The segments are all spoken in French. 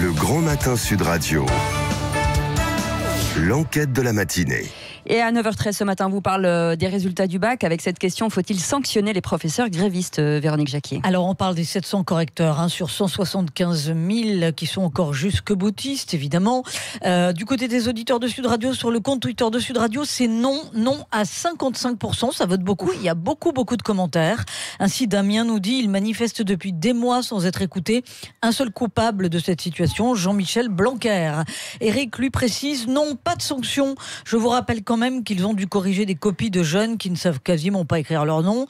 Le Grand Matin Sud Radio. L'enquête de la matinée. Et à 9h13 ce matin, on vous parle des résultats du bac avec cette question: faut-il sanctionner les professeurs grévistes, Véronique Jacquier? Alors on parle des 700 correcteurs sur 175 000 qui sont encore jusque-boutistes, évidemment. Du côté des auditeurs de Sud Radio, sur le compte Twitter de Sud Radio, c'est non à 55%. Ça vote beaucoup. Il y a beaucoup de commentaires. Ainsi, Damien nous dit: il manifeste depuis des mois sans être écouté. Un seul coupable de cette situation, Jean-Michel Blanquer. Eric lui précise: non, pas de sanction. Je vous rappelle quand même qu'ils ont dû corriger des copies de jeunes qui ne savent quasiment pas écrire leur nom.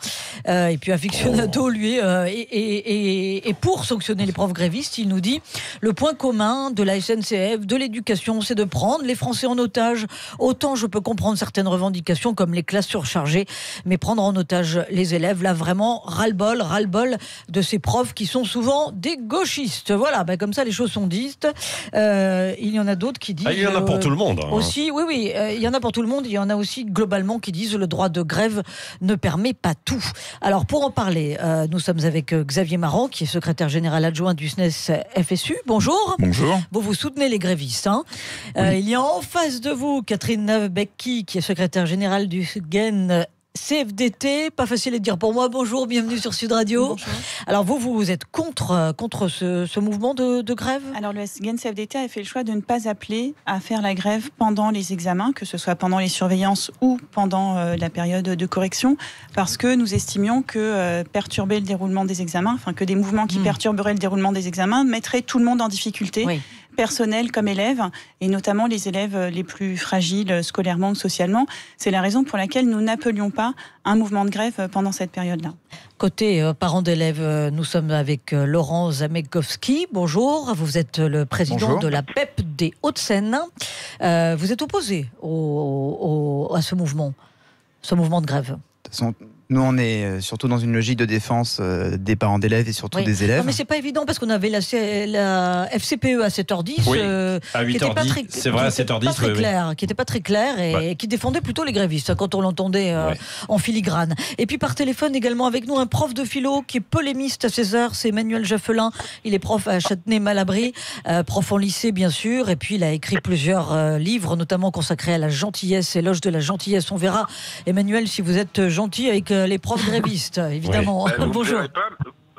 Et puis Aficionado, lui, est pour sanctionner les profs grévistes. Il nous dit: le point commun de la SNCF, de l'éducation, c'est de prendre les Français en otage. Autant je peux comprendre certaines revendications comme les classes surchargées, mais prendre en otage les élèves, là vraiment ras-le-bol de ces profs qui sont souvent des gauchistes. Voilà, comme ça les choses sont dites. Il y en a d'autres qui disent... il y en a pour tout le monde. Aussi, oui, il y en a pour tout le monde. Il y en a aussi globalement qui disent: le droit de grève ne permet pas tout. Alors pour en parler, nous sommes avec Xavier Marant, qui est secrétaire général adjoint du SNES FSU. Bonjour. Bonjour. Vous soutenez les grévistes. Oui. Il y a en face de vous Catherine Navbecki, qui est secrétaire générale du SGEN CFDT, pas facile à dire pour moi. Bonjour, bienvenue sur Sud Radio. Bonjour. Alors vous êtes contre ce mouvement de grève? Alors le SGEN CFDT a fait le choix de ne pas appeler à faire la grève pendant les examens, que ce soit pendant les surveillances ou pendant la période de correction, parce que nous estimions que perturber le déroulement des examens, que des mouvements qui perturberaient le déroulement des examens mettraient tout le monde en difficulté. Oui. Personnel comme élèves, et notamment les élèves les plus fragiles scolairement ou socialement. C'est la raison pour laquelle nous n'appelions pas un mouvement de grève pendant cette période-là. Côté parents d'élèves, nous sommes avec Laurent Zamekowski. Bonjour, vous êtes le président de la PEP des Hauts-de-Seine. Vous êtes opposé à ce mouvement de grève? De toute façon, nous, on est surtout dans une logique de défense des parents d'élèves et surtout des élèves. Non, mais c'est pas évident parce qu'on avait la FCPE à 7h10. Oui, à 8h10. C'est vrai, à 7h10. Qui n'était pas très clair et qui défendait plutôt les grévistes quand on l'entendait en filigrane. Et puis par téléphone également avec nous un prof de philo qui est polémiste à 16h, c'est Emmanuel Jaffelin. Il est prof à Châtenay-Malabry, prof en lycée bien sûr. Et puis il a écrit plusieurs livres, notamment consacrés à la gentillesse, éloge de la gentillesse. On verra, Emmanuel, si vous êtes gentil avec les profs grévistes, évidemment. Oui. Bonjour.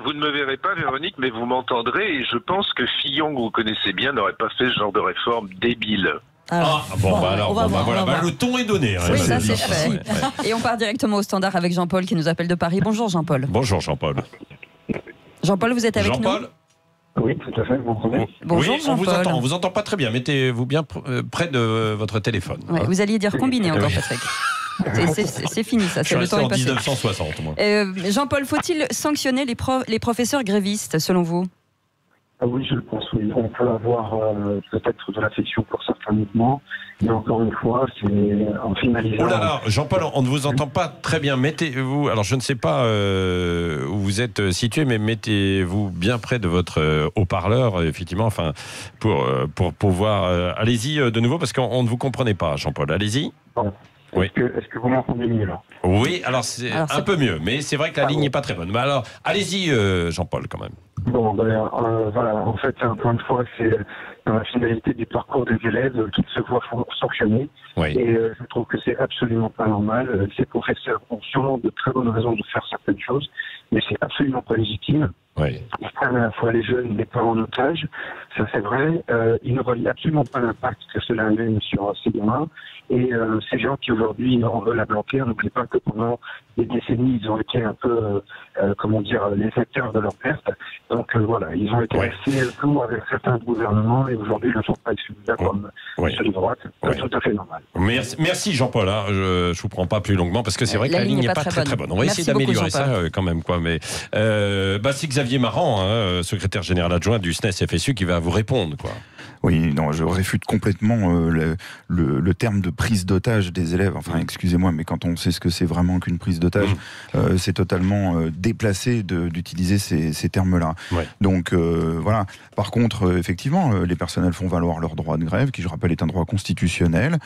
Vous ne me verrez pas, Véronique, mais vous m'entendrez, et je pense que Fillon, que vous connaissez bien, n'aurait pas fait ce genre de réforme débile. Le ton est donné. Oui, ça c'est fait. Et on part directement au standard avec Jean-Paul qui nous appelle de Paris. Bonjour Jean-Paul. Bonjour Jean-Paul. Jean-Paul, vous êtes avec nous? Oui, tout à fait, vous m'entendez? Bonjour Jean-Paul. On vous entend pas très bien. Mettez-vous bien près de votre téléphone. Ouais, vous alliez dire combiné encore, Patrick. C'est fini ça, c'est le temps est passé. En 1960 moi. Jean-Paul, faut-il sanctionner les professeurs grévistes selon vous? Oui, je le pense, oui. On peut avoir peut-être de l'affection pour certains mouvements, mais encore une fois, c'est en finalisant... Oh là là, Jean-Paul, on ne vous entend pas très bien. Mettez-vous, alors je ne sais pas où vous êtes situé, mais mettez-vous bien près de votre haut-parleur, effectivement, pour pouvoir... allez-y de nouveau, parce qu'on ne vous comprenait pas, Jean-Paul. Allez-y. Bon. Est-ce que vous m'entendez mieux là? Oui, alors c'est un peu mieux, mais c'est vrai que la ligne n'est pas très bonne. Mais alors, allez-y, Jean-Paul, quand même. Bon, voilà, en fait, encore une fois, c'est dans la finalité du parcours des élèves qu'ils se voient sanctionnés. Oui. Et je trouve que c'est absolument pas normal. Ces professeurs ont sûrement de très bonnes raisons de faire certaines choses, mais c'est absolument pas légitime. Oui. Ils prennent à la fois les jeunes, les parents en otage, ça c'est vrai. Ils ne relient absolument pas l'impact que cela amène sur ces gamins. Et ces gens qui aujourd'hui en veulent à Blanquer, n'oubliez pas que pendant des décennies, ils ont été un peu, les acteurs de leur perte. Donc voilà, ils ont été assez lourds avec certains gouvernements et aujourd'hui ils ne sont pas exclus comme ceux de droite. C'est tout à fait normal. Merci Jean-Paul. Je ne vous prends pas plus longuement parce que c'est vrai que la ligne n'est pas très bonne. On va essayer d'améliorer ça quand même. Mais c'est Xavier Marant, secrétaire général adjoint du SNES FSU, qui va vous répondre. Oui, non, je réfute complètement le terme de prise d'otage des élèves. Enfin, excusez-moi, mais quand on sait ce que c'est vraiment qu'une prise d'otage, c'est totalement déplacé d'utiliser ces termes-là. Ouais. Donc voilà. Par contre, effectivement, les personnels font valoir leur droit de grève, qui, je rappelle, est un droit constitutionnel.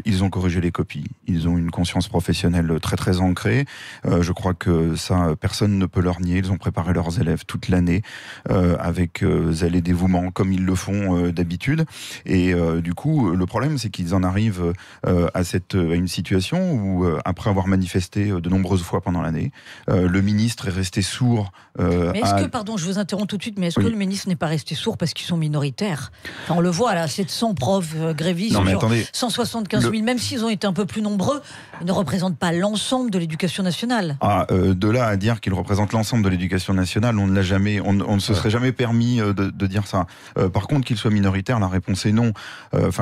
Ils ont corrigé les copies. Ils ont une conscience professionnelle très très ancrée. Je crois que ça, personne ne peut leur nier. Ils ont préparé leurs élèves toute l'année avec zèle et dévouement, comme ils le font d'habitude. Et du coup, le problème, c'est qu'ils en arrivent à une situation où, après avoir manifesté de nombreuses fois pendant l'année, le ministre est resté sourd. Mais est-ce que, pardon, je vous interromps tout de suite, mais est-ce que le ministre n'est pas resté sourd parce qu'ils sont minoritaires? Enfin, on le voit là, 700 profs grévistes sur 175 000, même s'ils ont été un peu plus nombreux, ils ne représentent pas l'ensemble de l'éducation nationale. De là à dire qu'ils représentent l'ensemble de l'éducation nationale, on ne se serait jamais permis de dire ça. Par contre, qu'ils soient minoritaires, la réponse est non.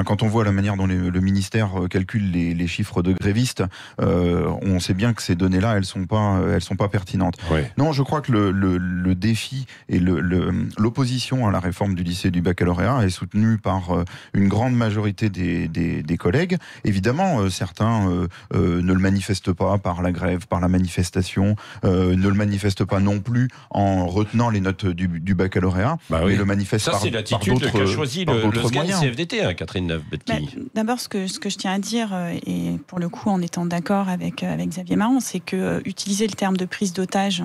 Quand on voit la manière dont le ministère calcule les chiffres de grévistes, on sait bien que ces données-là, elles sont pas pertinentes. Ouais. Non, je crois que le défi et l'opposition à la réforme du lycée et du baccalauréat est soutenue par une grande majorité des collègues. Évidemment, certains ne le manifestent pas par la grève, par la manifestation, ne le manifestent pas non plus en retenant les notes du baccalauréat, mais le manifestent par d'autres moyens. Ça, c'est l'attitude qu'a choisi le SGAN CFDT, Catherine Neuf-Bettky. D'abord, ce que je tiens à dire, et pour le coup en étant d'accord avec Xavier Marron, c'est que utiliser le terme de prise d'otage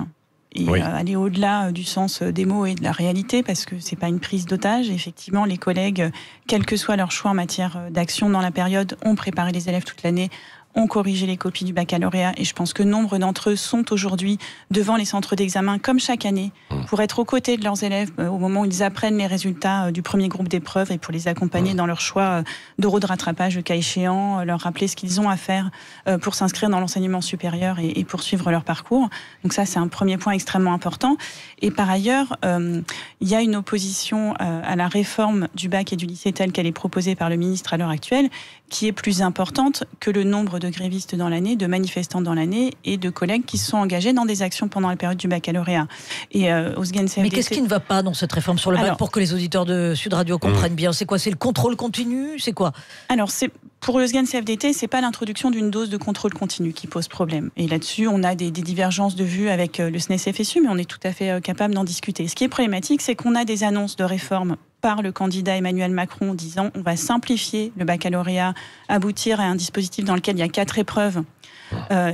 et aller au-delà du sens des mots et de la réalité, parce que c'est pas une prise d'otage. Effectivement, les collègues, quel que soit leur choix en matière d'action dans la période, ont préparé les élèves toute l'année, ont corrigé les copies du baccalauréat, et je pense que nombre d'entre eux sont aujourd'hui devant les centres d'examen, comme chaque année, pour être aux côtés de leurs élèves au moment où ils apprennent les résultats du premier groupe d'épreuves et pour les accompagner dans leur choix d'euros de rattrapage, le cas échéant, leur rappeler ce qu'ils ont à faire pour s'inscrire dans l'enseignement supérieur et poursuivre leur parcours. Donc ça, c'est un premier point extrêmement important. Et par ailleurs, il y a une opposition à la réforme du bac et du lycée telle qu'elle est proposée par le ministre à l'heure actuelle, qui est plus importante que le nombre de grévistes dans l'année, de manifestants dans l'année et de collègues qui se sont engagés dans des actions pendant la période du baccalauréat. Et au SGAN CFDT... Mais qu'est-ce qui ne va pas dans cette réforme sur le bac pour que les auditeurs de Sud Radio comprennent bien? C'est quoi? C'est le contrôle continu? C'est quoi? Alors, pour le SGAN CFDT, c'est pas l'introduction d'une dose de contrôle continu qui pose problème. Et là-dessus, on a des divergences de vues avec le SNES-FSU, mais on est tout à fait capable d'en discuter. Ce qui est problématique, c'est qu'on a des annonces de réforme par le candidat Emmanuel Macron disant on va simplifier le baccalauréat, aboutir à un dispositif dans lequel il y a 4 épreuves.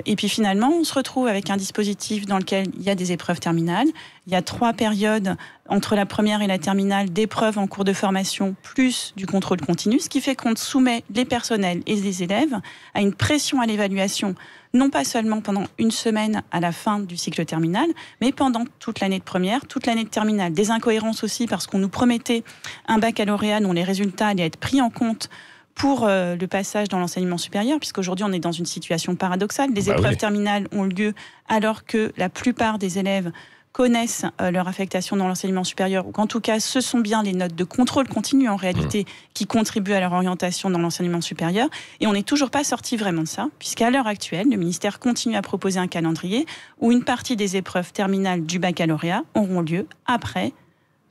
Et puis finalement, on se retrouve avec un dispositif dans lequel il y a des épreuves terminales. Il y a 3 périodes entre la première et la terminale d'épreuves en cours de formation, plus du contrôle continu, ce qui fait qu'on soumet les personnels et les élèves à une pression à l'évaluation, non pas seulement pendant une semaine à la fin du cycle terminal, mais pendant toute l'année de première, toute l'année de terminale. Des incohérences aussi parce qu'on nous promettait un baccalauréat dont les résultats allaient être pris en compte pour le passage dans l'enseignement supérieur, puisqu'aujourd'hui on est dans une situation paradoxale. Les épreuves terminales ont lieu alors que la plupart des élèves connaissent leur affectation dans l'enseignement supérieur, ou qu'en tout cas ce sont bien les notes de contrôle continu en réalité qui contribuent à leur orientation dans l'enseignement supérieur, et on n'est toujours pas sorti vraiment de ça, puisqu'à l'heure actuelle le ministère continue à proposer un calendrier où une partie des épreuves terminales du baccalauréat auront lieu après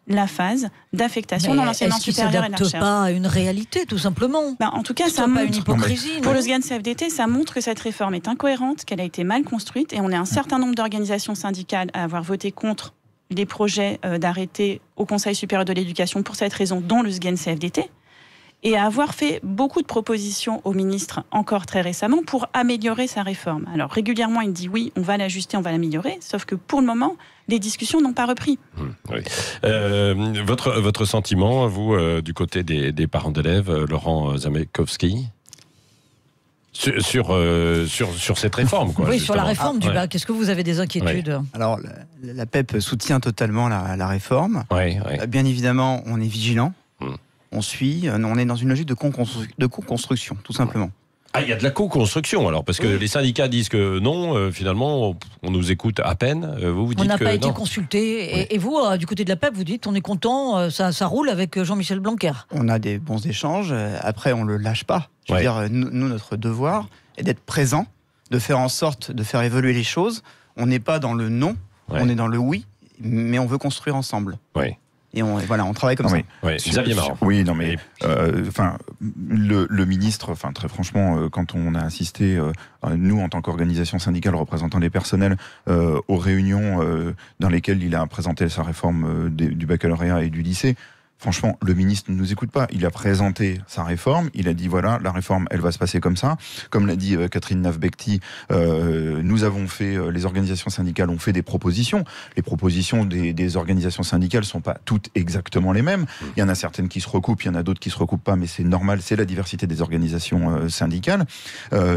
la phase d'affectation dans l'enseignement supérieur et de la recherche. Est-ce qu'il ne s'adapte pas à une réalité, tout simplement? En tout cas, ça montre, pas une hypocrisie. Pour le SGAN CFDT, ça montre que cette réforme est incohérente, qu'elle a été mal construite, et on est un certain nombre d'organisations syndicales à avoir voté contre les projets d'arrêté au Conseil supérieur de l'éducation pour cette raison, dont le SGAN CFDT, et à avoir fait beaucoup de propositions au ministre encore très récemment pour améliorer sa réforme. Alors régulièrement, il dit oui, on va l'ajuster, on va l'améliorer, sauf que pour le moment, les discussions n'ont pas repris. Oui. Votre sentiment, vous, du côté des parents d'élèves, Laurent Zamekowski, sur cette réforme, quoi. Oui, justement. Sur la réforme du bac. Est-ce que vous avez des inquiétudes? Alors, la PEP soutient totalement la réforme. Bien évidemment, on est vigilant. On suit, on est dans une logique de co-construction, tout simplement. Ah, il y a de la co-construction alors, parce que les syndicats disent que non, finalement, on nous écoute à peine. Vous dites on n'a que pas été non. consulté. Et vous, du côté de la PEP, vous dites on est content, ça roule avec Jean-Michel Blanquer. On a des bons échanges. Après, on ne le lâche pas. Je veux dire, nous, notre devoir est d'être présent, de faire en sorte de faire évoluer les choses. On n'est pas dans le non, on est dans le oui, mais on veut construire ensemble. Oui. Et on travaille comme ça. Oui, Xavier Marand. Oui, non mais, le ministre, très franchement, quand on a assisté, nous en tant qu'organisation syndicale représentant les personnels, aux réunions dans lesquelles il a présenté sa réforme du baccalauréat et du lycée. Franchement, le ministre ne nous écoute pas. Il a présenté sa réforme. Il a dit voilà, la réforme, elle va se passer comme ça. Comme l'a dit Catherine Navbekti, nous avons fait, les organisations syndicales ont fait des propositions. Les propositions des organisations syndicales sont pas toutes exactement les mêmes. Il y en a certaines qui se recoupent, il y en a d'autres qui se recoupent pas, mais c'est normal, c'est la diversité des organisations syndicales.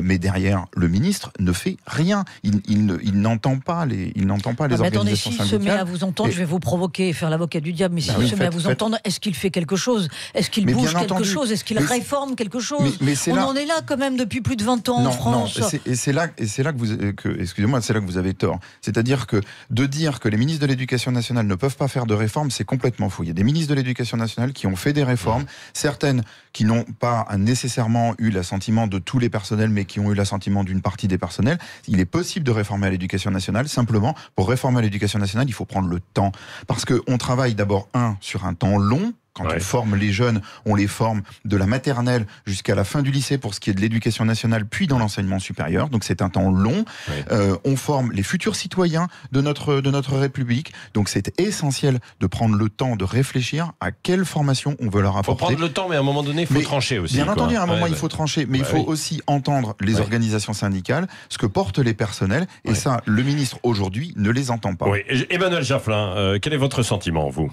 Mais derrière, le ministre ne fait rien. Il n'entend pas les organisations attendez, syndicales. S'il se met à vous entendre, je vais vous provoquer et faire l'avocat du diable, mais s'il se met à vous entendre, est-ce qu'il fait quelque chose? Est-ce qu'il bouge quelque chose? Est-ce qu'il réforme quelque chose? On en est là quand même depuis plus de 20 ans en France. Et c'est là que vous avez tort. C'est-à-dire que de dire que les ministres de l'Éducation nationale ne peuvent pas faire de réforme, c'est complètement faux. Il y a des ministres de l'Éducation nationale qui ont fait des réformes, certaines qui n'ont pas nécessairement eu l'assentiment de tous les personnels, mais qui ont eu l'assentiment d'une partie des personnels. Il est possible de réformer à l'Éducation nationale. Simplement, pour réformer à l'Éducation nationale, il faut prendre le temps. Parce qu'on travaille d'abord, sur un temps long. Quand on forme les jeunes, on les forme de la maternelle jusqu'à la fin du lycée pour ce qui est de l'éducation nationale, puis dans l'enseignement supérieur. Donc c'est un temps long. On forme les futurs citoyens de notre République. Donc c'est essentiel de prendre le temps de réfléchir à quelle formation on veut leur apporter. Il faut prendre le temps, mais à un moment donné, il faut trancher aussi. Bien entendu, à un moment, il faut trancher. Mais il faut aussi entendre les organisations syndicales, ce que portent les personnels. Et ça, le ministre, aujourd'hui, ne les entend pas. Oui. Emmanuel Jaffelin, quel est votre sentiment, vous ?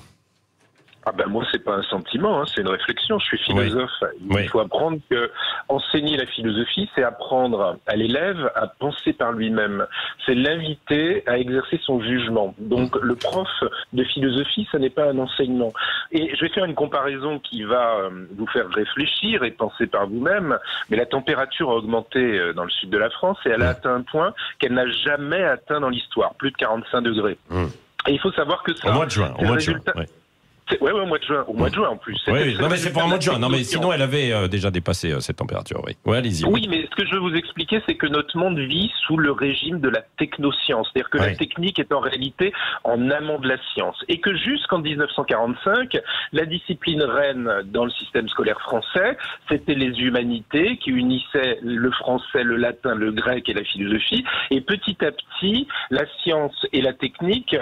Moi, c'est pas un sentiment, c'est une réflexion. Je suis philosophe. Il faut apprendre que enseigner la philosophie, c'est apprendre à l'élève à penser par lui-même. C'est l'inviter à exercer son jugement. Donc, le prof de philosophie, ça n'est pas un enseignement. Et je vais faire une comparaison qui va vous faire réfléchir et penser par vous-même. Mais la température a augmenté dans le sud de la France et elle a atteint un point qu'elle n'a jamais atteint dans l'histoire, plus de 45 degrés. Et il faut savoir que ça... Au mois de juin. Oui, au mois de juin en plus. Non, mais c'est pour un mois de juin. Non, mais sinon, elle avait déjà dépassé cette température. Oui, allez-y. Oui, mais ce que je veux vous expliquer, c'est que notre monde vit sous le régime de la technoscience. C'est-à-dire que la technique est en réalité en amont de la science. Et que jusqu'en 1945, la discipline reine dans le système scolaire français, c'était les humanités qui unissaient le français, le latin, le grec et la philosophie. Et petit à petit, la science et la technique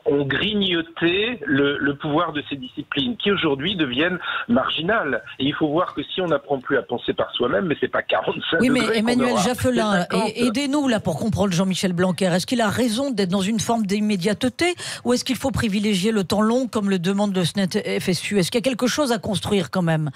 ont grignoté le pouvoir de ces disciplines qui aujourd'hui deviennent marginales. Et il faut voir que si on n'apprend plus à penser par soi-même, mais c'est pas 45 degrés. Oui, mais Emmanuel Jaffelin, aidez-nous là pour comprendre Jean-Michel Blanquer. Est-ce qu'il a raison d'être dans une forme d'immédiateté ou est-ce qu'il faut privilégier le temps long comme le demande le SNET FSU? Est-ce qu'il y a quelque chose à construire quand même?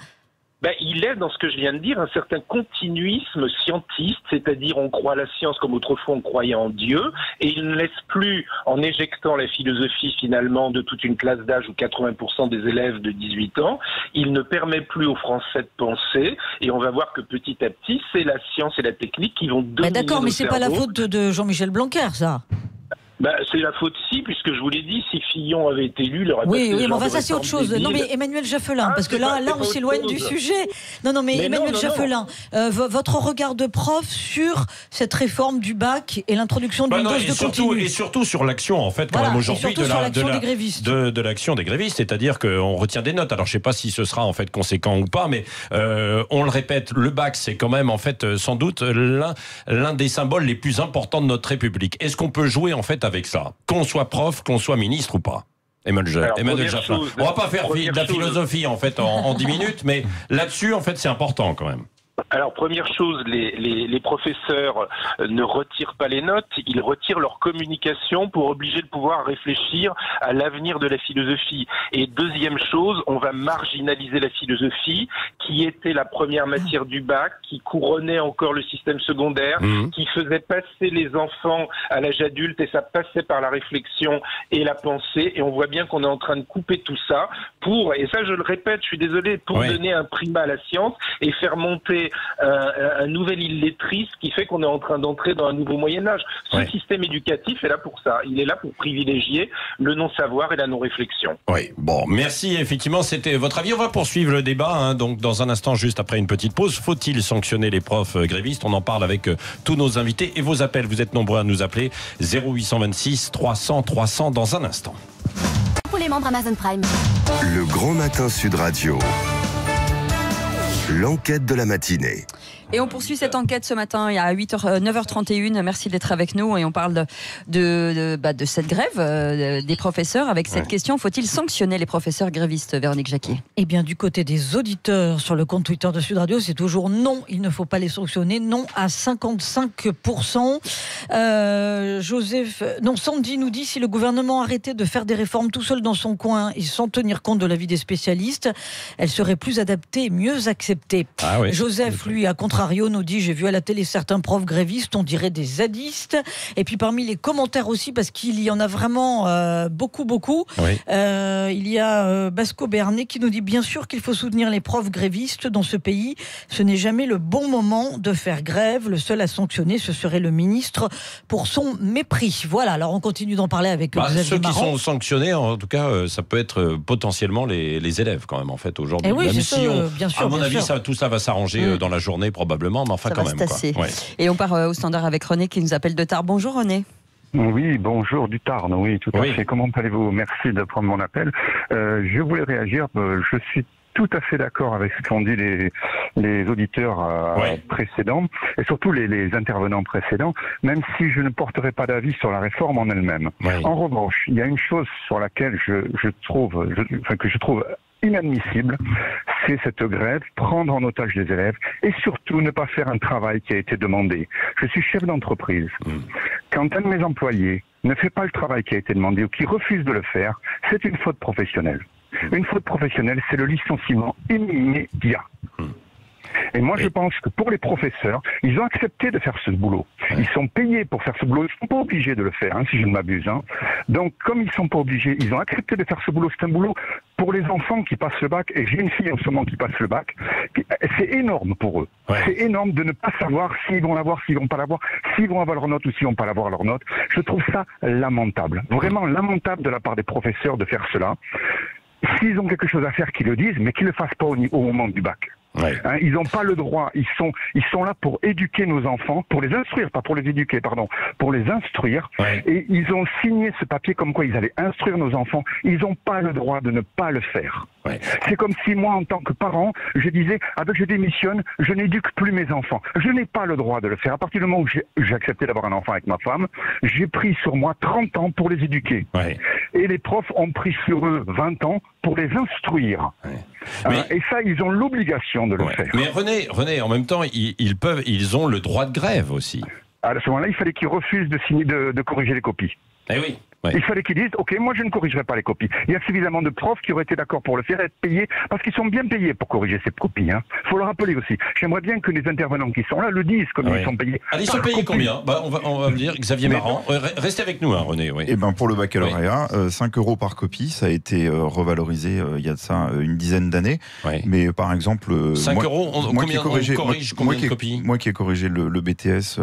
Il est dans ce que je viens de dire un certain continuisme scientiste, c'est-à-dire on croit à la science comme autrefois on croyait en Dieu, et il ne laisse plus, en éjectant la philosophie finalement de toute une classe d'âge où 80% des élèves de 18 ans, il ne permet plus aux Français de penser, et on va voir que petit à petit, c'est la science et la technique qui vont dominer. D'accord, mais c'est pas la faute de Jean-Michel Blanquer, ça. C'est la faute puisque je vous l'ai dit, si Fillon avait été élu, il aurait pas fait mais enfin ça c'est autre chose. Débile. Non mais Emmanuel Jaffelin, parce que là on s'éloigne du sujet. Non mais Emmanuel Jaffelin, votre regard de prof sur cette réforme du bac et l'introduction d'une dose de continu. Et surtout sur l'action en fait quand même aujourd'hui de l'action des grévistes, c'est-à-dire qu'on retient des notes. Alors je sais pas si ce sera en fait conséquent ou pas, mais on le répète, le bac c'est quand même en fait sans doute l'un des symboles les plus importants de notre République. Est-ce qu'on peut jouer en fait avec ça, qu'on soit prof, qu'on soit ministre ou pas? Emmanuel Jaffelin. On va pas faire de la philosophie en fait en 10 minutes, mais là-dessus en fait c'est important quand même. Alors, première chose, les professeurs ne retirent pas les notes, ils retirent leur communication pour obliger le pouvoir à réfléchir à l'avenir de la philosophie. Et deuxième chose, on va marginaliser la philosophie, qui était la première matière du bac, qui couronnait encore le système secondaire, qui faisait passer les enfants à l'âge adulte, et ça passait par la réflexion et la pensée. Et on voit bien qu'on est en train de couper tout ça pour, et ça je le répète, je suis désolé, pour donner un primat à la science et faire monter un nouvel illettriste qui fait qu'on est en train d'entrer dans un nouveau Moyen-Âge. Ce système éducatif est là pour ça. Il est là pour privilégier le non-savoir et la non-réflexion. Oui, bon, merci. Effectivement, c'était votre avis. On va poursuivre le débat. Donc, dans un instant, juste après une petite pause, faut-il sanctionner les profs grévistes? On en parle avec tous nos invités et vos appels. Vous êtes nombreux à nous appeler. 0826 300 300 dans un instant. pour les membres Amazon Prime. Le Grand Matin Sud Radio. L'enquête de la matinée. Et on poursuit cette enquête ce matin, il y a 9h31. Merci d'être avec nous et on parle de cette grève des professeurs avec cette question. Faut-il sanctionner les professeurs grévistes, Véronique Jacquier? Eh bien, du côté des auditeurs sur le compte Twitter de Sud Radio, c'est toujours non, il ne faut pas les sanctionner. Non à 55%. Sandy nous dit, si le gouvernement arrêtait de faire des réformes tout seul dans son coin et sans tenir compte de l'avis des spécialistes, elles seraient plus adaptées et mieux acceptées. Ah oui. Joseph, lui, à contrario, nous dit, j'ai vu à la télé certains profs grévistes, on dirait des zadistes. Et puis parmi les commentaires aussi, parce qu'il y en a vraiment beaucoup. Oui. Il y a Basco Bernet qui nous dit, bien sûr qu'il faut soutenir les profs grévistes dans ce pays. Ce n'est jamais le bon moment de faire grève. Le seul à sanctionner, ce serait le ministre pour son mépris. Voilà, alors on continue d'en parler avec Xavier ceux Marant. Qui sont sanctionnés, en tout cas, ça peut être potentiellement les élèves quand même, en fait, aujourd'hui. Oui, même si bien sûr, à mon avis, tout ça va s'arranger dans la journée, probablement, mais enfin ça quand va même. Se tasser. Et on part au standard avec René qui nous appelle de Tarbes. Bonjour René. Oui, bonjour du Tarn, oui, tout à fait. Comment allez-vous? Merci de prendre mon appel. Je voulais réagir, je suis tout à fait d'accord avec ce qu'ont dit les auditeurs précédents, et surtout les intervenants précédents, même si je ne porterai pas d'avis sur la réforme en elle-même. En revanche, il y a une chose sur laquelle que je trouve inadmissible, c'est cette grève, prendre en otage les élèves et surtout ne pas faire un travail qui a été demandé. Je suis chef d'entreprise. Quand un de mes employés ne fait pas le travail qui a été demandé ou qui refuse de le faire, c'est une faute professionnelle. Une faute professionnelle, c'est le licenciement immédiat. Et moi, je pense que pour les professeurs, ils ont accepté de faire ce boulot. Ils sont payés pour faire ce boulot. Ils ne sont pas obligés de le faire, si je ne m'abuse. Donc, comme ils ne sont pas obligés, ils ont accepté de faire ce boulot. C'est un boulot pour les enfants qui passent le bac. Et j'ai une fille en ce moment qui passe le bac. C'est énorme pour eux. C'est énorme de ne pas savoir s'ils vont l'avoir, s'ils ne vont pas l'avoir, s'ils vont avoir leur note ou s'ils ne vont pas avoir leur note. Je trouve ça lamentable. Vraiment lamentable de la part des professeurs de faire cela. S'ils ont quelque chose à faire, qu'ils le disent, mais qu'ils ne le fassent pas au moment du bac. Ils n'ont pas le droit, ils sont là pour éduquer nos enfants, pour les instruire, pas pour les éduquer, pardon, pour les instruire. Et ils ont signé ce papier comme quoi ils allaient instruire nos enfants. Ils n'ont pas le droit de ne pas le faire. C'est comme si moi, en tant que parent, je disais, je démissionne, je n'éduque plus mes enfants. Je n'ai pas le droit de le faire. À partir du moment où j'ai accepté d'avoir un enfant avec ma femme, j'ai pris sur moi 30 ans pour les éduquer. Et les profs ont pris sur eux 20 ans pour les instruire. Et ça, ils ont l'obligation de le faire. Mais René, en même temps, ils ont le droit de grève aussi. À ce moment-là, il fallait qu'ils refusent de corriger les copies. Eh oui. Il fallait qu'ils disent, ok, moi je ne corrigerai pas les copies. Il y a suffisamment de profs qui auraient été d'accord pour le faire et être payés, parce qu'ils sont bien payés pour corriger ces copies. Il faut le rappeler aussi. J'aimerais bien que les intervenants qui sont là le disent comme ils sont payés. Ils sont payés combien? On va le dire, Xavier Marant. Restez avec nous, René. Et pour le baccalauréat, 5 € par copie, ça a été revalorisé il y a de ça une dizaine d'années. Mais par exemple, 5 €, combien de copies? Moi qui ai corrigé le BTS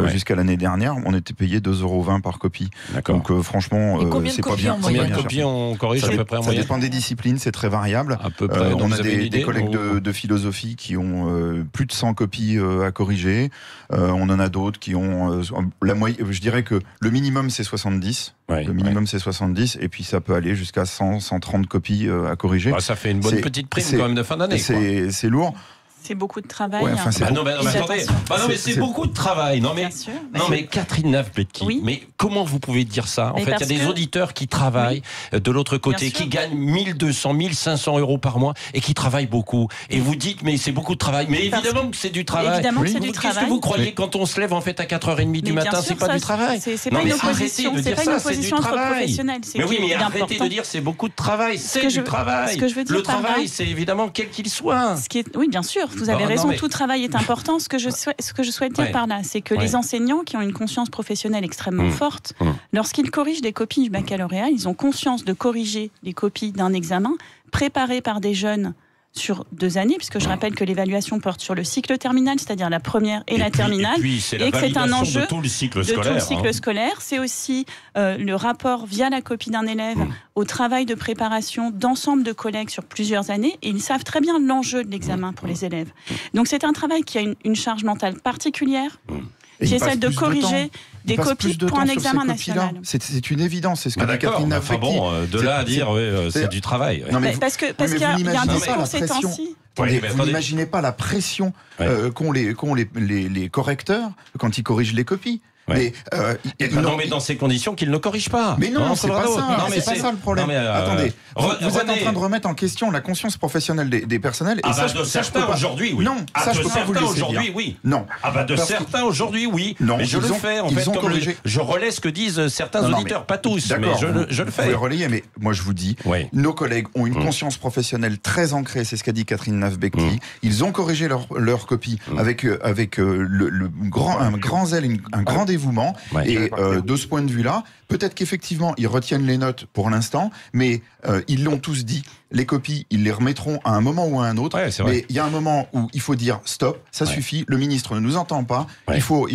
jusqu'à l'année dernière, on était payé 2,20 € par copie. Donc franchement, c'est pas bien. Combien de copies on corrige à peu près en moyenne? Ça dépend des disciplines, c'est très variable. À peu près. On a des collègues de philosophie qui ont plus de 100 copies à corriger. On en a d'autres qui ont la moyenne. Je dirais que le minimum c'est 70. Le minimum c'est 70 et puis ça peut aller jusqu'à 100, 130 copies à corriger. Ça fait une bonne petite prime quand même de fin d'année. C'est lourd. C'est beaucoup de travail. Mais c'est beaucoup de travail. Non mais Catherine Nave-Betki, mais comment vous pouvez dire ça? En fait, il y a des auditeurs qui travaillent de l'autre côté, qui gagnent 1200, 1500 € par mois et qui travaillent beaucoup. Et vous dites, mais c'est beaucoup de travail. Mais évidemment que c'est du travail. Qu'est-ce que vous croyez quand on se lève en fait à 4h30 du matin, c'est pas du travail? C'est pas une opposition. C'est pas une opposition entre professionnels. Mais oui, mais arrêtez de dire c'est beaucoup de travail. C'est du travail. Le travail, c'est évidemment quel qu'il soit. Oui, bien sûr. Vous avez raison, tout travail est important. Ce que je souhaite dire par là, c'est que les enseignants qui ont une conscience professionnelle extrêmement forte, lorsqu'ils corrigent des copies du baccalauréat, ils ont conscience de corriger les copies d'un examen préparé par des jeunes sur 2 années, puisque je rappelle que l'évaluation porte sur le cycle terminal, c'est-à-dire la première et la terminale, et que c'est un enjeu de tout le cycle scolaire. C'est aussi le rapport via la copie d'un élève au travail de préparation d'ensemble de collègues sur plusieurs années, et ils savent très bien l'enjeu de l'examen pour les élèves. Donc c'est un travail qui a une charge mentale particulière. qui est celle de corriger des copies pour un examen national. C'est une évidence, c'est ce que dit d'accord, Catherine enfin bon, de là à dire c'est du travail. Non, mais parce qu'il y a un discours ces temps-ci. Vous n'imaginez pas la pression qu'ont les correcteurs quand ils corrigent les copies. Ouais. Mais, mais dans ces conditions qu'ils ne corrigent pas. Mais non, c'est pas ça. C'est pas ça le problème. Attendez, vous êtes en train de remettre en question la conscience professionnelle des personnels. Ah bah de certains aujourd'hui, oui. Non, ça je peux pas vous le laisser aujourd'hui, oui. Non. Ah bah de certains aujourd'hui, oui. Non, mais je le fais en fait comme je relais ce que disent certains auditeurs, pas tous, mais je le fais. Vous le relayez, mais moi je vous dis, nos collègues ont une conscience professionnelle très ancrée. C'est ce qu'a dit Catherine Nave-Becti. Ils ont corrigé leur copie avec un grand zèle, un grand dévouement. Et de ce point de vue-là, peut-être qu'effectivement, ils retiennent les notes pour l'instant, mais ils l'ont tous dit. Les copies, ils les remettront à un moment ou à un autre. Mais il y a un moment où il faut dire stop, ça suffit, le ministre ne nous entend pas, il faut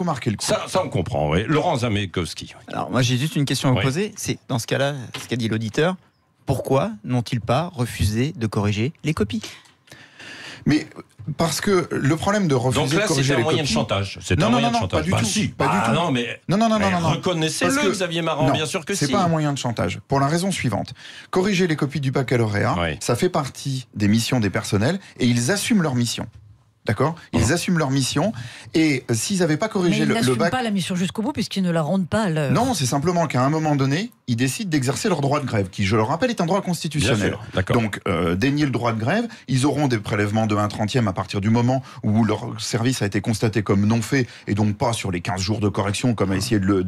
marquer le coup. Ça on comprend, oui. Laurent Zamekowski. Alors moi j'ai juste une question à vous poser, c'est dans ce cas-là, ce qu'a dit l'auditeur, pourquoi n'ont-ils pas refusé de corriger les copies ? Mais parce que le problème de refuser donc là, de corriger les copies... Donc là, c'est un moyen de chantage. C'est un moyen de chantage. Pas du tout. Si. Pas du tout. Non, mais non. Reconnaissez-le, Xavier Marand, bien sûr que si. C'est pas un moyen de chantage. Pour la raison suivante. Corriger les copies du baccalauréat, ça fait partie des missions des personnels et ils assument leur mission. D'accord ? Ils assument leur mission et s'ils n'avaient pas corrigé le bac... Mais ils n'assument pas la mission jusqu'au bout puisqu'ils ne la rendent pas à l'heure. Non, c'est simplement qu'à un moment donné, ils décident d'exercer leur droit de grève, qui, je le rappelle, est un droit constitutionnel. Donc, dénier le droit de grève, ils auront des prélèvements de 1/30 à partir du moment où leur service a été constaté comme non fait et donc pas sur les 15 jours de correction comme a essayé de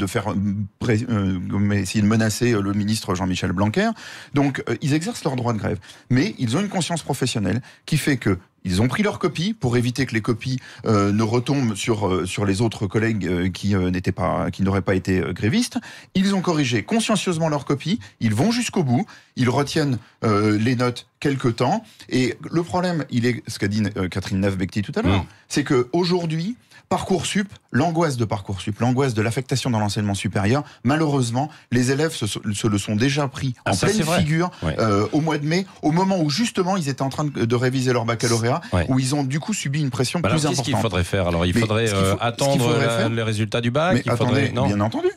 menacer le ministre Jean-Michel Blanquer. Donc, ils exercent leur droit de grève. Mais ils ont une conscience professionnelle qui fait que ils ont pris leurs copies pour éviter que les copies ne retombent sur les autres collègues qui n'auraient pas été grévistes. Ils ont corrigé consciencieusement leurs copies. Ils vont jusqu'au bout. Ils retiennent les notes quelque temps. Et le problème, il est ce qu'a dit Catherine Nave-Becti tout à l'heure, c'est que aujourd'hui, Parcoursup, l'angoisse de Parcoursup, l'angoisse de l'affectation dans l'enseignement supérieur, malheureusement, les élèves se le sont déjà pris en pleine figure au mois de mai, au moment où justement ils étaient en train de réviser leur baccalauréat, où ils ont du coup subi une pression plus importante. Qu'est-ce qu'il faudrait faire alors ? Il faudrait attendre les résultats du bac. Bien entendu.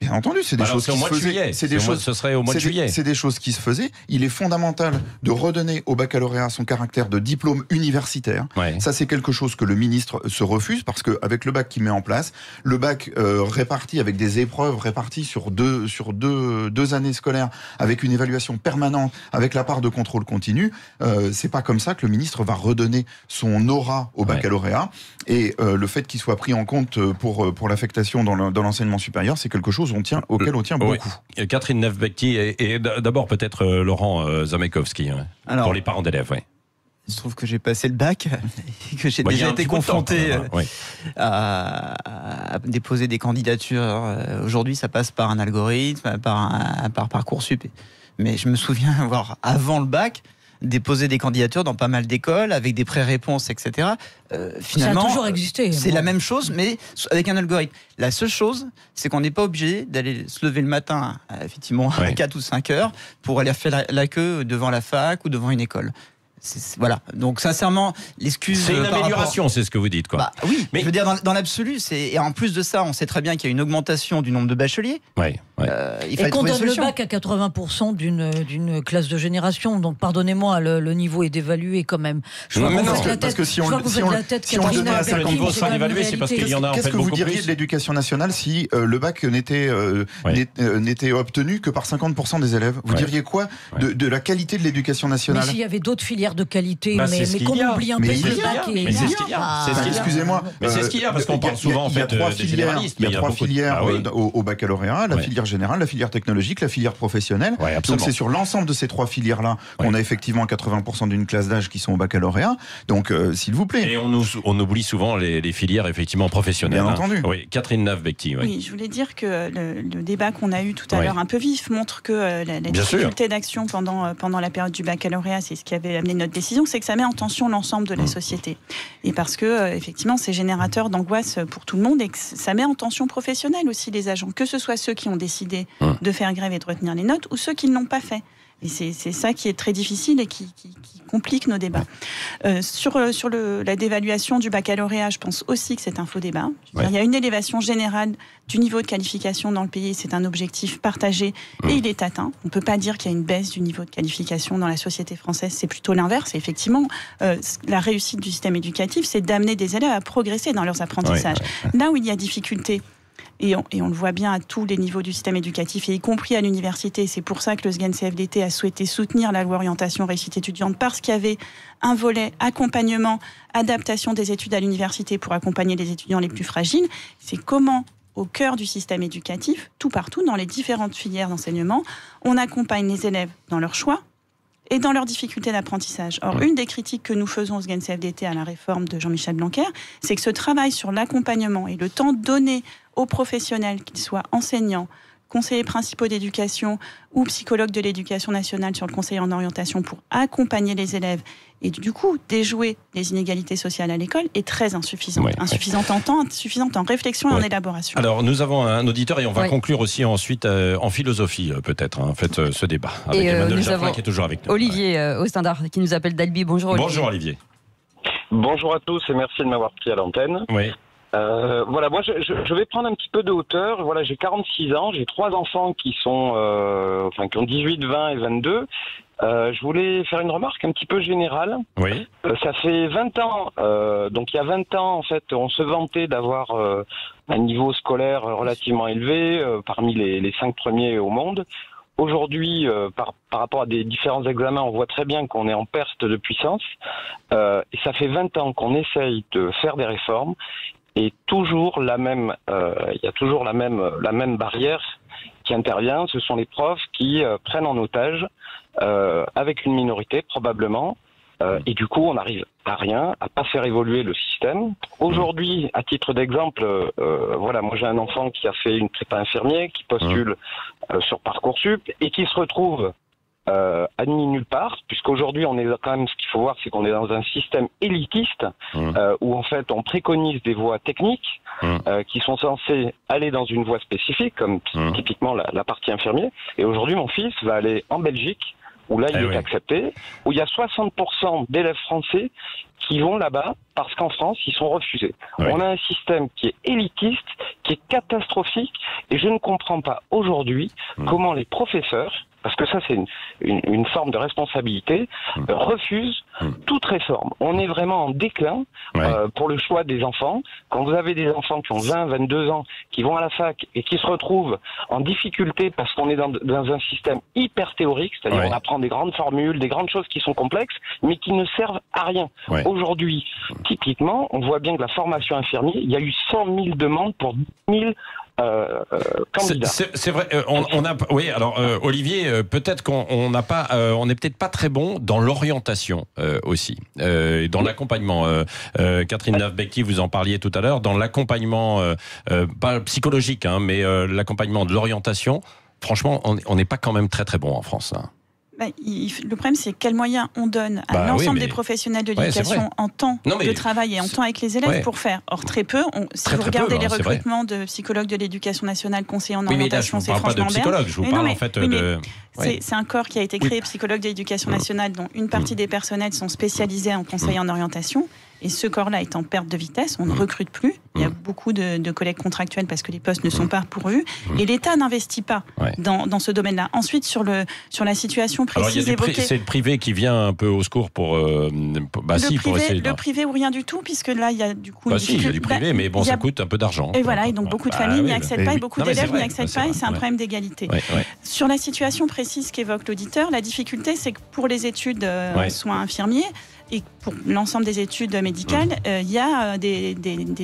Bien entendu, c'est des choses qui se faisaient. Ce serait au mois de juillet. C'est des choses qui se faisaient. Il est fondamental de redonner au baccalauréat son caractère de diplôme universitaire. Ça, c'est quelque chose que le ministre se refuse parce qu'avec le bac qu'il met en place, le bac réparti avec des épreuves réparties sur deux années scolaires, avec une évaluation permanente, avec la part de contrôle continu, c'est pas comme ça que le ministre va redonner son aura au baccalauréat. Et le fait qu'il soit pris en compte pour l'affectation dans l'enseignement supérieur, c'est quelque chose auquel on tient beaucoup. Catherine Nave-Becti et d'abord peut-être Laurent Zamekowski, pour les parents d'élèves. Il se trouve que j'ai passé le bac et que j'ai déjà été confronté à déposer des candidatures. Aujourd'hui, ça passe par un algorithme, par Parcoursup. Mais je me souviens avoir, avant le bac, déposer des candidatures dans pas mal d'écoles avec des pré-réponses, etc. Finalement, ça a toujours existé. C'est la même chose, mais avec un algorithme. La seule chose, c'est qu'on n'est pas obligé d'aller se lever le matin, effectivement, à 4 ou 5 heures pour aller faire la queue devant la fac ou devant une école. Voilà. Donc sincèrement, l'excuse. C'est une amélioration, c'est ce que vous dites, quoi. Bah, oui, mais je veux dire dans l'absolu, et en plus de ça, on sait très bien qu'il y a une augmentation du nombre de bacheliers. Et qu'on donne le bac à 80% d'une classe de génération. Donc pardonnez-moi, le niveau est dévalué quand même. Parce que si on donnait à 50%, le niveau sera évalué, c'est parce qu'il y en a en fait beaucoup plus. Qu'est-ce que vous diriez de l'éducation nationale si le bac n'était obtenu que par 50% des élèves ? Vous diriez quoi de la qualité de l'éducation nationale ? Mais s'il y avait d'autres filières de qualité, mais qu'on oublie un peu le bac. Mais c'est ce qu'il y a. Excusez-moi. Mais c'est ce qu'il y a, parce qu'on parle souvent en fait des généralistes. Il y a 3 filières au baccalauréat, la filière générale, la filière technologique, la filière professionnelle. Donc c'est sur l'ensemble de ces 3 filières-là qu'on a effectivement 80% d'une classe d'âge qui sont au baccalauréat. Donc s'il vous plaît. Et on oublie souvent les filières effectivement professionnelles. Bien entendu. Oui, Catherine Nave-Becti. Oui, je voulais dire que le débat qu'on a eu tout à l'heure un peu vif montre que la difficulté d'action pendant la période du baccalauréat, c'est ce qui avait amené notre décision, c'est que ça met en tension l'ensemble de la société. Et parce que, effectivement, c'est générateur d'angoisse pour tout le monde et que ça met en tension professionnelle aussi les agents, que ce soit ceux qui ont décidé de faire grève et de retenir les notes ou ceux qui ne l'ont pas fait. Et c'est ça qui est très difficile et qui complique nos débats. Sur la dévaluation du baccalauréat, je pense aussi que c'est un faux débat. Il y a une élévation générale du niveau de qualification dans le pays, c'est un objectif partagé et il est atteint. On ne peut pas dire qu'il y a une baisse du niveau de qualification dans la société française, c'est plutôt l'inverse. Effectivement, la réussite du système éducatif, c'est d'amener des élèves à progresser dans leurs apprentissages. Là où il y a difficulté, et on le voit bien à tous les niveaux du système éducatif, et y compris à l'université. C'est pour ça que le SGEN-CFDT a souhaité soutenir la loi orientation réussite étudiante, parce qu'il y avait un volet accompagnement, adaptation des études à l'université pour accompagner les étudiants les plus fragiles. C'est comment, au cœur du système éducatif, tout partout, dans les différentes filières d'enseignement, on accompagne les élèves dans leur choix et dans leurs difficultés d'apprentissage. Or, une des critiques que nous faisons au SGEN-CFDT à la réforme de Jean-Michel Blanquer, c'est que ce travail sur l'accompagnement et le temps donné aux professionnels, qu'ils soient enseignants, conseillers principaux d'éducation ou psychologues de l'éducation nationale sur le conseil en orientation pour accompagner les élèves et du coup déjouer les inégalités sociales à l'école est très insuffisante. Insuffisante en temps, insuffisante en réflexion et en élaboration. Alors nous avons un auditeur et on va conclure aussi ensuite en philosophie peut-être, en fait, ce débat. Avec Emmanuel Jaffrin qui est toujours avec nous. Olivier au standard qui nous appelle d'Albi. Bonjour Olivier. Bonjour Olivier. Bonjour à tous et merci de m'avoir pris à l'antenne. Oui. Voilà, moi je vais prendre un petit peu de hauteur. Voilà, j'ai 46 ans, j'ai 3 enfants qui sont, qui ont 18, 20 et 22. Je voulais faire une remarque un petit peu générale. Oui. Ça fait 20 ans, donc il y a 20 ans en fait, on se vantait d'avoir un niveau scolaire relativement élevé, parmi les 5 premiers au monde. Aujourd'hui, par rapport à des différents examens, on voit très bien qu'on est en perte de puissance. Et ça fait 20 ans qu'on essaye de faire des réformes. Et toujours il y a toujours la même barrière qui intervient. Ce sont les profs qui prennent en otage, avec une minorité probablement, et du coup on n'arrive à rien, à pas faire évoluer le système. Aujourd'hui, à titre d'exemple, voilà, moi j'ai un enfant qui a fait une prépa infirmier, qui postule sur Parcoursup et qui se retrouve admis nulle part, puisqu'aujourd'hui on est quand même, ce qu'il faut voir, c'est qu'on est dans un système élitiste où en fait on préconise des voies techniques qui sont censées aller dans une voie spécifique, comme typiquement la partie infirmier. Et aujourd'hui mon fils va aller en Belgique, où là il est accepté, où il y a 60% d'élèves français qui vont là-bas parce qu'en France ils sont refusés. On a un système qui est élitiste, qui est catastrophique, et je ne comprends pas aujourd'hui comment les professeurs, parce que ça c'est une forme de responsabilité, refusent toute réforme. On est vraiment en déclin pour le choix des enfants. Quand vous avez des enfants qui ont 20, 22 ans, qui vont à la fac et qui se retrouvent en difficulté parce qu'on est dans un système hyper théorique, c'est-à-dire on apprend des grandes formules, des grandes choses qui sont complexes, mais qui ne servent à rien. Aujourd'hui, typiquement, on voit bien que la formation infirmière, il y a eu 100 000 demandes pour 10 000 candidats. C'est vrai. Alors Olivier, peut-être qu'on n'a pas, on n'est peut-être pas très bon dans l'orientation aussi, dans l'accompagnement. Catherine Navbecki, vous en parliez tout à l'heure, dans l'accompagnement pas psychologique, mais l'accompagnement de l'orientation. Franchement, on n'est pas quand même très très bon en France. Le problème, c'est quels moyens on donne à l'ensemble des professionnels de l'éducation en temps de travail et en temps avec les élèves pour faire. Or, très peu. Si vous regardez les recrutements de psychologues de l'éducation nationale, conseillers en orientation, c'est franchement je vous parle en fait de... C'est un corps qui a été créé, psychologue de l'éducation nationale, dont une partie des personnels sont spécialisés en conseil en orientation. Et ce corps-là est en perte de vitesse, on ne recrute plus. Il y a beaucoup de collègues contractuels parce que les postes ne sont pas pourvus. Et l'État n'investit pas dans ce domaine-là. Ensuite, sur la situation précise évoquée... C'est le privé qui vient un peu au secours pour essayer... Le privé ou rien du tout, puisque là, il y a du coup... il y a du privé, mais bon, ça coûte un peu d'argent. Et voilà, et donc beaucoup de familles n'y accèdent pas, et beaucoup d'élèves n'y accèdent pas, et c'est un problème d'égalité. Sur la situation précise qu'évoque l'auditeur, la difficulté, c'est que pour les études soins infirmiers, et pour l'ensemble des études médicales, il y a des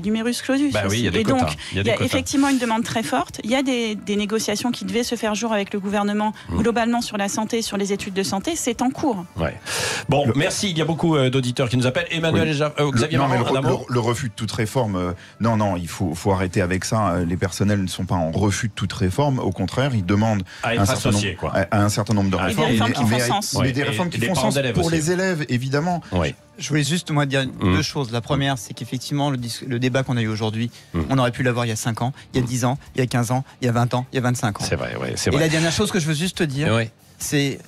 numerus clausus. Et donc, il y a effectivement une demande très forte. Il y a des négociations qui devaient se faire jour avec le gouvernement, globalement sur la santé, sur les études de santé. C'est en cours. Bon, merci. Il y a beaucoup d'auditeurs qui nous appellent. Emmanuel Xavier le refus de toute réforme, il faut arrêter avec ça. Les personnels ne sont pas en refus de toute réforme. Au contraire, ils demandent à un certain nombre de réformes. Des réformes qui font sens. Mais des réformes qui font sens pour les élèves, évidemment. Je voulais juste dire deux choses. La première, c'est qu'effectivement, le débat qu'on a eu aujourd'hui, on aurait pu l'avoir il y a 5 ans, il y a 10 ans, il y a 15 ans, il y a 20 ans, il y a 25 ans. C'est vrai, Et la dernière chose que je veux juste te dire, c'est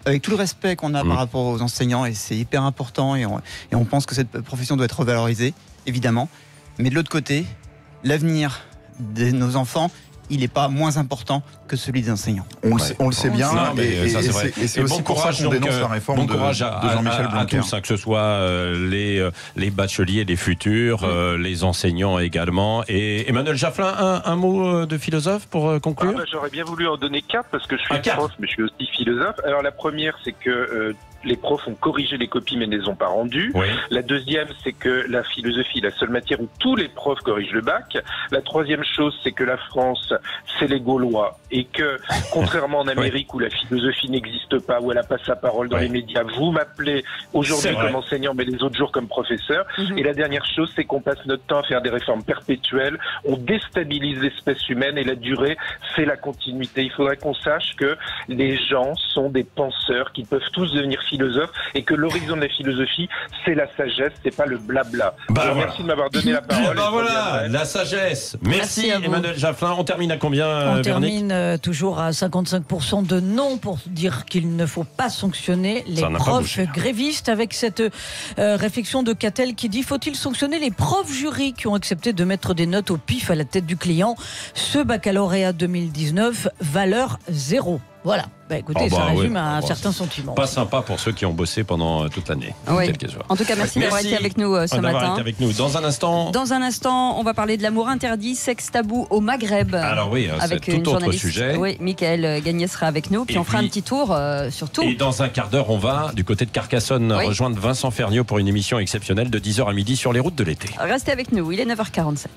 avec tout le respect qu'on a par rapport aux enseignants, et c'est hyper important, et on pense que cette profession doit être revalorisée, évidemment. Mais de l'autre côté, l'avenir de nos enfants, il n'est pas moins important que celui des enseignants. On le sait bien, et c'est aussi pour ça qu'on dénonce la réforme de Jean-Michel Blanquer. À tous, que ce soit les bacheliers, les futurs, les enseignants également. Et Emmanuel Jafflin, un mot de philosophe pour conclure? J'aurais bien voulu en donner 4 parce que je suis prof, mais je suis aussi philosophe. Alors la première, c'est que les profs ont corrigé les copies mais ne les ont pas rendues. Oui. La deuxième, c'est que la philosophie est la seule matière où tous les profs corrigent le bac. La troisième chose, c'est que la France, c'est les Gaulois, et que, contrairement en Amérique où la philosophie n'existe pas, où elle n'a pas sa parole dans les médias, vous m'appelez aujourd'hui comme enseignant, mais les autres jours comme professeur. Et la dernière chose, c'est qu'on passe notre temps à faire des réformes perpétuelles, on déstabilise l'espèce humaine, et la durée, c'est la continuité. Il faudrait qu'on sache que les gens sont des penseurs qui peuvent tous devenir philosophes, et que l'horizon de la philosophie, c'est la sagesse, c'est pas le blabla. Merci de m'avoir donné la parole. Voilà, la sagesse. Merci Emmanuel Jafflin. On termine à combien, On termine toujours à 55% de non, pour dire qu'il ne faut pas sanctionner les profs grévistes, avec cette réflexion de Catel qui dit: faut-il sanctionner les profs jurys qui ont accepté de mettre des notes au pif à la tête du client? Ce baccalauréat 2019, valeur 0. Voilà. Écoutez, ça résume un certain sentiment. Pas sympa pour ceux qui ont bossé pendant toute l'année. Oui. En tout cas, merci d'avoir été avec nous ce matin. Été avec nous. Dans un instant, on va parler de l'amour interdit, sexe tabou au Maghreb. Alors oui, avec c'est tout autre sujet. Oui, Michael Gagné sera avec nous. Puis on fera un petit tour sur tout. Et dans un quart d'heure, on va du côté de Carcassonne rejoindre Vincent Ferniaud pour une émission exceptionnelle de 10h à midi sur les routes de l'été. Restez avec nous, il est 9h47.